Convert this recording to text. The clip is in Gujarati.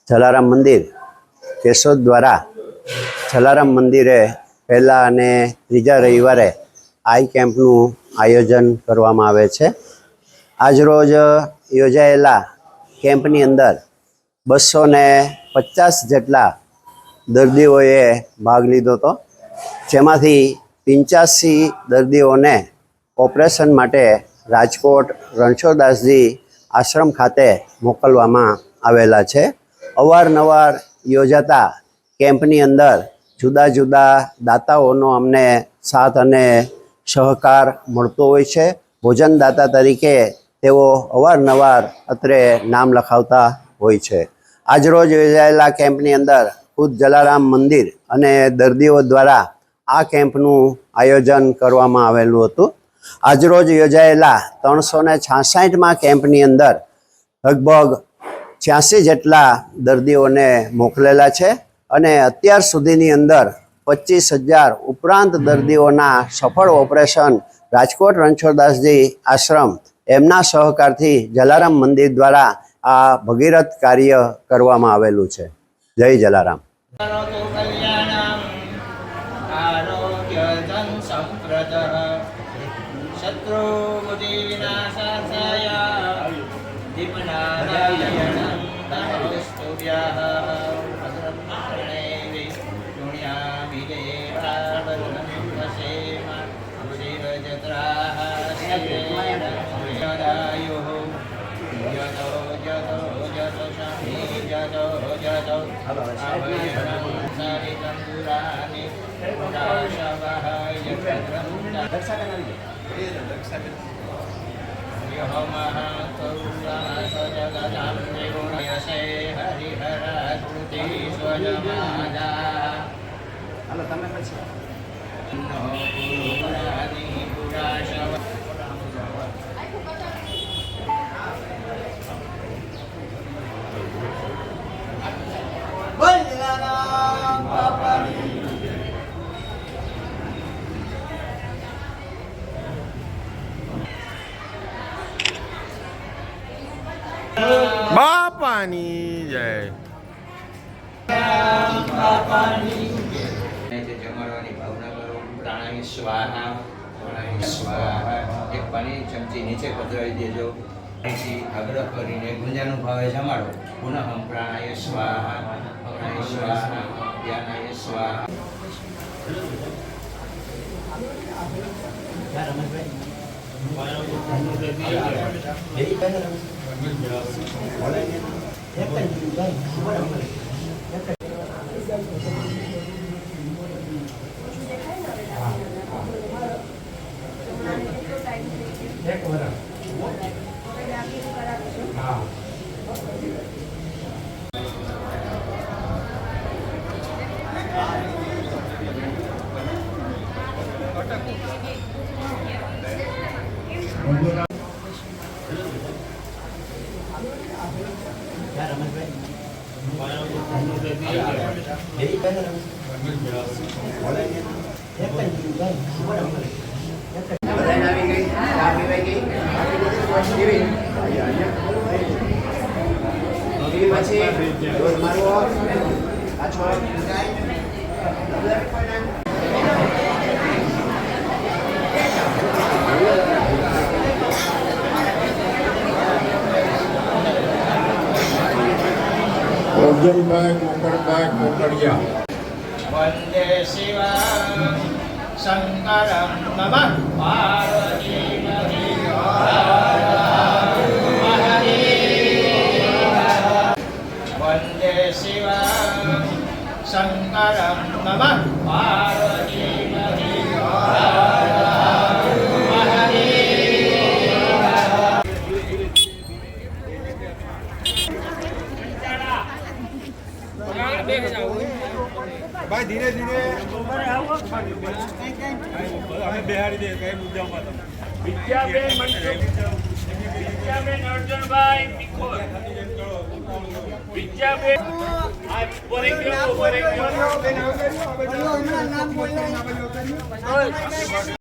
જલારામ મંદિર કેશોદ દ્વારા જલારામ મંદિરે પહેલા અને ત્રીજા રવિવારે આઈ કેમ્પનું આયોજન કરવામાં આવે છે। આજરોજ યોજાયેલા કેમ્પની અંદર 250 જેટલા દર્દીઓએ ભાગ લીધો હતો, જેમાંથી 85 દર્દીઓને ઓપરેશન માટે રાજકોટ રણછોડદાસજી આશ્રમ ખાતે મોકલવામાં આવેલા છે। અવારનવાર યોજાતા કેમ્પની અંદર જુદા જુદા દાતાઓનો અમને સાથ અને સહકાર મળતો હોય છે। ભોજનદાતા તરીકે તેઓ અવારનવાર અત્રે નામ લખાવતા હોય છે। આજરોજ યોજાયેલા કેમ્પની અંદર ખુદ જલારામ મંદિર અને દર્દીઓ દ્વારા આ કેમ્પનું આયોજન કરવામાં આવેલું હતું। આજરોજ યોજાયેલા 366માં કેમ્પની અંદર લગભગ 86 જેટલા દર્દીઓને મોકલેલા છે અને અત્યાર સુધીની અંદર 25,000 ઉપરાંત દર્દીઓના સફળ ઓપરેશન રાજકોટ રણછોડદાસજી આશ્રમ એમના સહકારથી જલારામ મંદિર દ્વારા આ ભગીરથ કાર્ય કરવામાં આવેલું છે। જય જલારામ। બાપાની જય। જમાડવાની ભાવના કરો। પ્રાણાયામ સ્વાહા, પ્રાણાયામ સ્વાહા। એક પાણી ચમચી નીચે પધરાવી દેજો। અહીંથી આગ્રહ કરીને ગુંજાનું ભાવે જમાડો। પુનઃ પ્રાણાયામ સ્વાહા, પ્રાણાયામ સ્વાહા, ધ્યાનાય સ્વાહા। ઓર્જનભાઈ કોકરભાઈ કોકરિયા। વંદે શિવં શંકરં નમઃ પાર્વતી વંદે શિવં શંકરં નમઃ પાર્વતી ભાઈ ધીરે ધીરે બેહાડી દે કઈ મુદ્દામાં વિદ્યાબેન અર્જુનભાઈ પિકોર વિદ્યાબેન આ બોરે ગયો